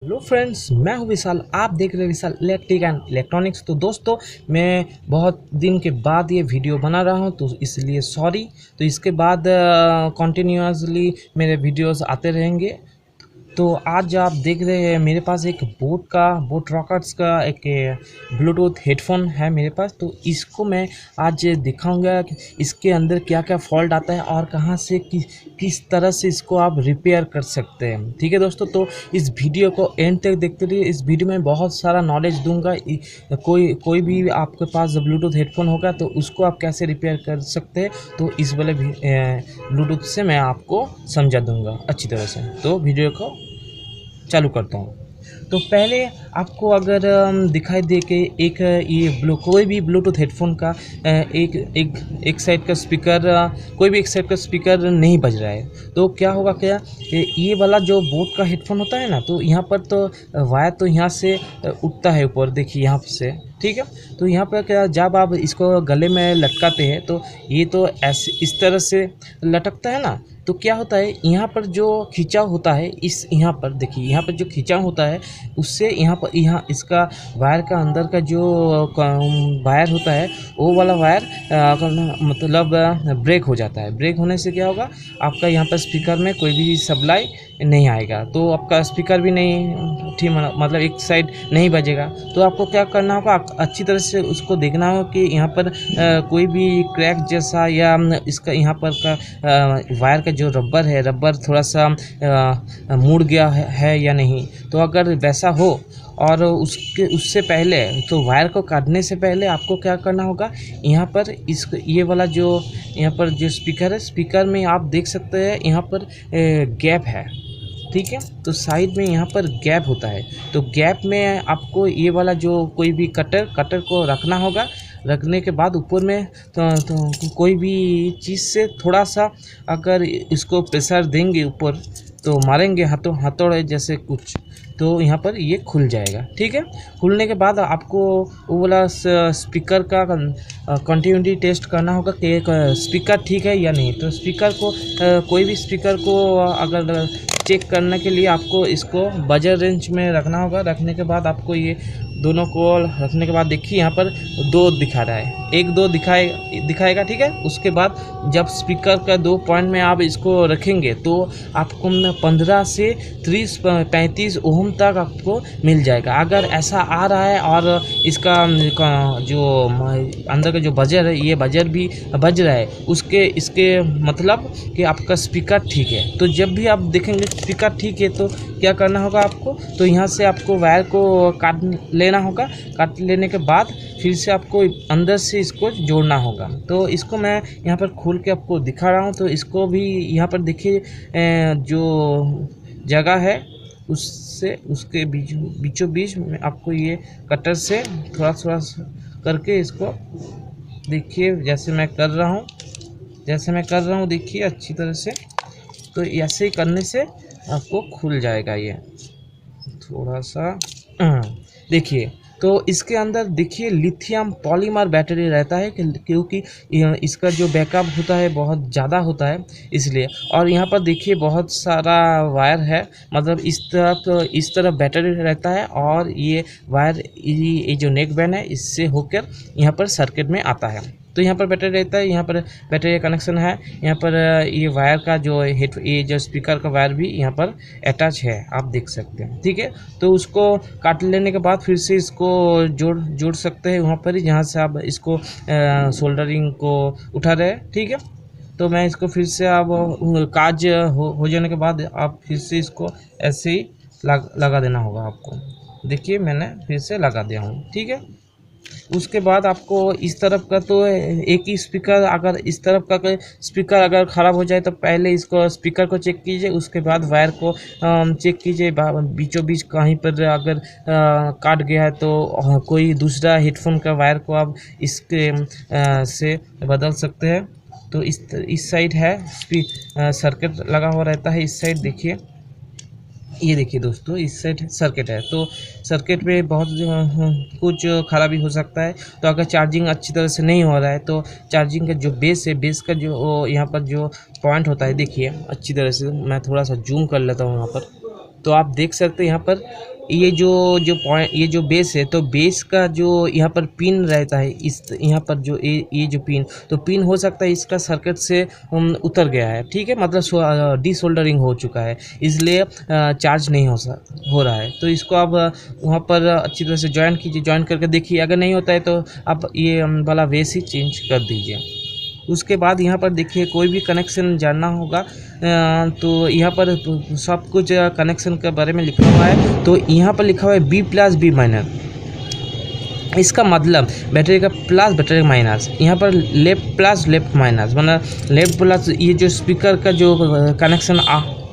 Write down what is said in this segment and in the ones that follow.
Hello friends, मैं हूं विशाल। आप देख रहे हैं विशाल इलेक्ट्रिक एंड इलेक्ट्रॉनिक्स। तो दोस्तों, मैं बहुत दिन के बाद ये वीडियो बना रहा हूं, तो इसलिए सॉरी। तो इसके बाद कंटिन्यूअसली मेरे वीडियोस आते रहेंगे। तो आज आप देख रहे हैं मेरे पास एक बोट रॉकर्स का एक ब्लूटूथ हेडफोन है मेरे पास। तो इसको मैं आज दिखाऊंगा कि इसके अंदर क्या क्या फॉल्ट आता है और कहाँ से किस तरह से इसको आप रिपेयर कर सकते हैं। ठीक है दोस्तों, तो इस वीडियो को एंड तक देखते रहिए। इस वीडियो में बहुत सारा नॉलेज दूंगा। कोई भी आपके पास ब्लूटूथ हेडफोन होगा तो उसको आप कैसे रिपेयर कर सकते हैं, तो इस वाले ब्लूटूथ से मैं आपको समझा दूंगा अच्छी तरह से। तो वीडियो को चालू करता हूँ। तो पहले आपको अगर दिखाई दे कि एक कोई भी ब्लूटूथ हेडफोन का एक एक एक साइड का स्पीकर, कोई भी एक साइड का स्पीकर नहीं बज रहा है, तो क्या होगा, क्या ये वाला जो बोट का हेडफोन होता है ना, तो यहाँ पर तो वायर तो यहाँ से उठता है ऊपर, देखिए यहाँ से। ठीक है, तो यहाँ पर क्या, जब आप इसको गले में लटकाते हैं तो ये तो ऐसे इस तरह से लटकता है ना। तो क्या होता है, यहाँ पर जो खिंचाव होता है, इस यहाँ पर देखिए, यहाँ पर जो खिंचाव होता है उससे यहाँ इसका वायर का अंदर का जो वायर होता है, वो वाला वायर मतलब ब्रेक हो जाता है। ब्रेक होने से क्या होगा, आपका यहाँ पर स्पीकर में कोई भी सप्लाई नहीं आएगा, तो आपका स्पीकर भी नहीं ठीक, मतलब एक साइड नहीं बजेगा। तो आपको क्या करना होगा, अच्छी तरह से उसको देखना होगा कि यहाँ पर कोई भी क्रैक जैसा या इसका यहाँ पर का वायर का जो रबर है, रबर थोड़ा सा मुड़ गया है या नहीं। तो अगर वैसा हो और उससे पहले, तो वायर को काटने से पहले आपको क्या करना होगा, यहाँ पर ये वाला जो यहाँ पर जो स्पीकर है, स्पीकर में आप देख सकते हैं यहाँ पर गैप है। ठीक है, तो साइड में यहाँ पर गैप होता है। तो गैप में आपको ये वाला जो कोई भी कटर को रखना होगा। रखने के बाद ऊपर में तो कोई भी चीज़ से थोड़ा सा अगर इसको प्रेशर देंगे ऊपर, तो मारेंगे हथौड़े जैसे कुछ, तो यहाँ पर ये खुल जाएगा। ठीक है, खुलने के बाद आपको वो वाला स्पीकर का कंटिन्यूटी टेस्ट करना होगा कि स्पीकर ठीक है या नहीं। तो स्पीकर को कोई भी स्पीकर को अगर चेक करने के लिए आपको इसको बजर रेंज में रखना होगा। रखने के बाद आपको ये दोनों को रखने के बाद देखिए यहाँ पर 2 दिखा रहा है, 1-2 दिखाएगा। ठीक है, उसके बाद जब स्पीकर का 2 पॉइंट में आप इसको रखेंगे तो आपको 15 से 30-35 ओम तक आपको मिल जाएगा। अगर ऐसा आ रहा है और इसका जो अंदर का जो बजर है, ये बजर भी बज रहा है, इसके मतलब कि आपका स्पीकर ठीक है। तो जब भी आप देखेंगे स्पीकर ठीक है, तो क्या करना होगा आपको, तो यहाँ से आपको वायर को काट लेना होगा। काट लेने के बाद फिर से आपको अंदर से इसको जोड़ना होगा। तो इसको मैं यहाँ पर खोल के आपको दिखा रहा हूँ। तो इसको भी यहाँ पर देखिए, जो जगह है उससे उसके बीचों बीच में आपको ये कटर से थोड़ा थोड़ा करके इसको देखिए, जैसे मैं कर रहा हूँ देखिए अच्छी तरह से। तो ऐसे ही करने से आपको खुल जाएगा ये थोड़ा सा। देखिए, तो इसके अंदर देखिए लिथियम पॉलीमर बैटरी रहता है, क्योंकि इसका जो बैकअप होता है बहुत ज़्यादा होता है इसलिए। और यहाँ पर देखिए बहुत सारा वायर है, मतलब इस तरफ बैटरी रहता है, और ये वायर, ये जो नेक बैंड है, इससे होकर यहाँ पर सर्किट में आता है। तो यहाँ पर बैटरी रहता है, यहाँ पर बैटरी कनेक्शन है। यहाँ पर ये वायर का जो ये जो स्पीकर का वायर भी यहाँ पर अटैच है, आप देख सकते हैं। ठीक है, तो उसको काट लेने के बाद फिर से इसको जोड़ सकते हैं वहाँ पर ही, जहाँ से आप इसको सोल्डरिंग को उठा रहे हैं। ठीक है, तो मैं इसको फिर से आप काज हो जाने के बाद आप फिर से इसको ऐसे ही लगा देना होगा आपको। देखिए मैंने फिर से लगा दिया हूँ। ठीक है, उसके बाद आपको इस तरफ का, तो एक ही स्पीकर, अगर इस तरफ का कोई स्पीकर अगर ख़राब हो जाए तो पहले इसको स्पीकर को चेक कीजिए, उसके बाद वायर को चेक कीजिए। बीचों बीच कहीं पर अगर काट गया है तो कोई दूसरा हेडफोन का वायर को आप इसके से बदल सकते हैं। तो इस साइड है सर्किट लगा हुआ रहता है। इस साइड देखिए, ये देखिए दोस्तों, इस साइड सर्किट है। तो सर्किट में बहुत कुछ खराबी हो सकता है। तो अगर चार्जिंग अच्छी तरह से नहीं हो रहा है, तो चार्जिंग का जो बेस है, बेस का जो यहाँ पर जो पॉइंट होता है, देखिए अच्छी तरह से मैं थोड़ा सा जूम कर लेता हूँ यहाँ पर। तो आप देख सकते हैं यहाँ पर ये जो पॉइंट, ये जो बेस है, तो बेस का जो यहाँ पर पिन रहता है, इस यहाँ पर जो ये जो पिन, तो पिन हो सकता है इसका सर्किट से उतर गया है, ठीक है, मतलब डिसोल्डरिंग हो चुका है, इसलिए चार्ज नहीं हो रहा है। तो इसको आप वहाँ पर अच्छी तरह से ज्वाइन कीजिए, ज्वाइन करके देखिए, अगर नहीं होता है तो आप ये वाला बेस ही चेंज कर दीजिए। उसके बाद यहाँ पर देखिए कोई भी कनेक्शन जानना होगा तो यहाँ पर सब कुछ कनेक्शन के बारे में लिखा हुआ है। तो यहाँ पर लिखा हुआ है B+B-, इसका मतलब बैटरी का प्लस बैटरी का माइनस, यहाँ पर लेफ्ट प्लस लेफ्ट माइनस, मतलब लेफ्ट प्लस ये जो स्पीकर का जो कनेक्शन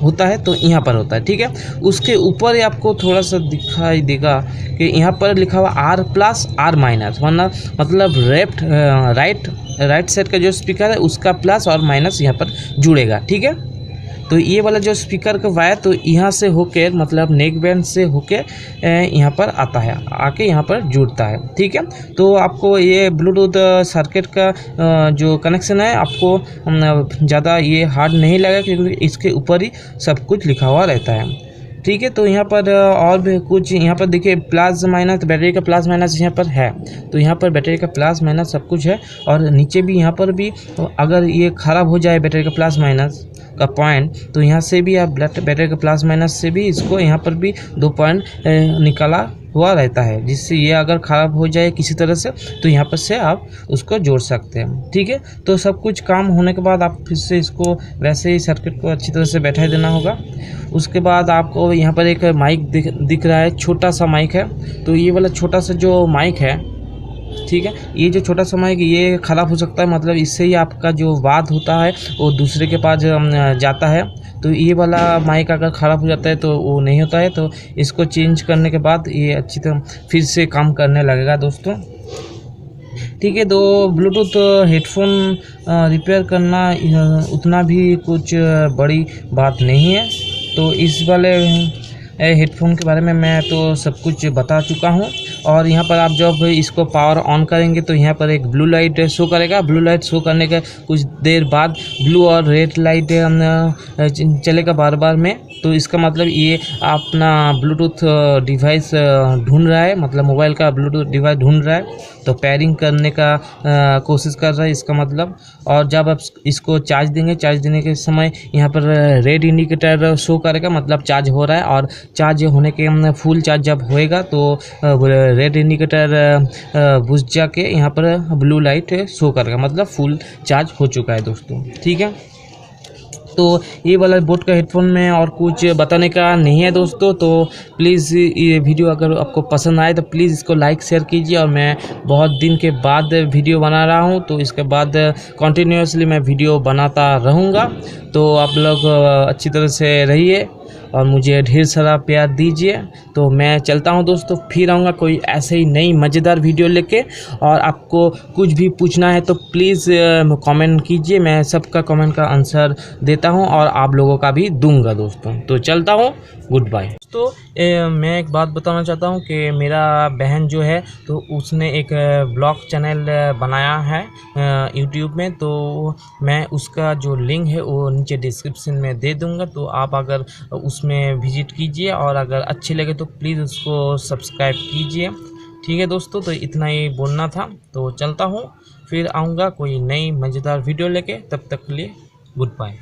होता है तो यहाँ पर होता है, ठीक है। उसके ऊपर ही आपको थोड़ा सा दिखाई देगा कि यहाँ पर लिखा हुआ R+R-, मतलब राइट साइड का जो स्पीकर है उसका प्लस और माइनस यहाँ पर जुड़ेगा, ठीक है। तो ये वाला जो स्पीकर का वायर तो यहाँ से होकर, मतलब नेक बैंड से होकर यहाँ पर आता है, आके यहाँ पर जुड़ता है, ठीक है। तो आपको ये ब्लूटूथ सर्किट का जो कनेक्शन है आपको ज़्यादा ये हार्ड नहीं लगेगा, क्योंकि इसके ऊपर ही सब कुछ लिखा हुआ रहता है, ठीक है। तो यहाँ पर और भी कुछ, यहाँ पर देखिए प्लस माइनस, बैटरी का प्लस माइनस यहाँ पर है, तो यहाँ पर बैटरी का प्लस माइनस सब कुछ है। और नीचे भी यहाँ पर भी, तो अगर ये ख़राब हो जाए बैटरी का प्लस माइनस का पॉइंट, तो यहाँ से भी आप बैटरी का प्लस माइनस से भी इसको यहाँ पर भी 2 पॉइंट निकाला हुआ रहता है, जिससे ये अगर ख़राब हो जाए किसी तरह से तो यहाँ पर से आप उसको जोड़ सकते हैं, ठीक है। तो सब कुछ काम होने के बाद आप फिर से इसको वैसे ही सर्किट को अच्छी तरह से बैठा देना होगा। उसके बाद आपको यहाँ पर एक माइक दिख रहा है, छोटा सा माइक है। तो ये वाला छोटा सा जो माइक है, ठीक है, ये जो छोटा सा माइक ये ख़राब हो सकता है, मतलब इससे ही आपका जो आवाज़ होता है वो दूसरे के पास जाता है। तो ये वाला माइक अगर ख़राब हो जाता है तो वो नहीं होता है, तो इसको चेंज करने के बाद ये अच्छी तरह फिर से काम करने लगेगा दोस्तों, ठीक है। तो ब्लूटूथ हेडफोन रिपेयर करना उतना भी कुछ बड़ी बात नहीं है। तो इस वाले हेडफोन के बारे में मैं तो सब कुछ बता चुका हूँ। और यहाँ पर आप जब इसको पावर ऑन करेंगे तो यहाँ पर एक ब्लू लाइट शो करेगा। ब्लू लाइट शो करने के कुछ देर बाद ब्लू और रेड लाइट चलेगा बार बार में। तो इसका मतलब ये अपना ब्लूटूथ डिवाइस ढूंढ रहा है, मतलब मोबाइल का ब्लूटूथ डिवाइस ढूंढ रहा है, तो पेयरिंग करने का कोशिश कर रहा है इसका मतलब। और जब आप इसको चार्ज देंगे, चार्ज देने के समय यहाँ पर रेड इंडिकेटर शो करेगा, मतलब चार्ज हो रहा है। और चार्ज होने के फुल चार्ज जब होएगा तो रेड इंडिकेटर बुझ जाके यहाँ पर ब्लू लाइट शो करेगा, मतलब फुल चार्ज हो चुका है दोस्तों, ठीक है। तो ये वाला बोट का हेडफोन में और कुछ बताने का नहीं है दोस्तों। तो प्लीज़ ये वीडियो अगर आपको पसंद आए तो प्लीज़ इसको लाइक शेयर कीजिए। और मैं बहुत दिन के बाद वीडियो बना रहा हूँ, तो इसके बाद कंटिन्यूसली मैं वीडियो बनाता रहूँगा। तो आप लोग अच्छी तरह से रहिए और मुझे ढेर सारा प्यार दीजिए। तो मैं चलता हूं दोस्तों, फिर आऊँगा कोई ऐसे ही नई मज़ेदार वीडियो लेके। और आपको कुछ भी पूछना है तो प्लीज़ कमेंट कीजिए, मैं सबका कमेंट का आंसर देता हूं और आप लोगों का भी दूंगा दोस्तों। तो चलता हूं, गुड बाय। तो मैं एक बात बताना चाहता हूं कि मेरा बहन जो है तो उसने एक ब्लॉग चैनल बनाया है यूट्यूब में। तो मैं उसका जो लिंक है वो नीचे डिस्क्रिप्शन में दे दूंगा। तो आप अगर उसमें विजिट कीजिए और अगर अच्छे लगे तो प्लीज़ उसको सब्सक्राइब कीजिए, ठीक है दोस्तों। तो इतना ही बोलना था, तो चलता हूँ, फिर आऊँगा कोई नई मज़ेदार वीडियो लेके। तब तक के लिए गुड बाय।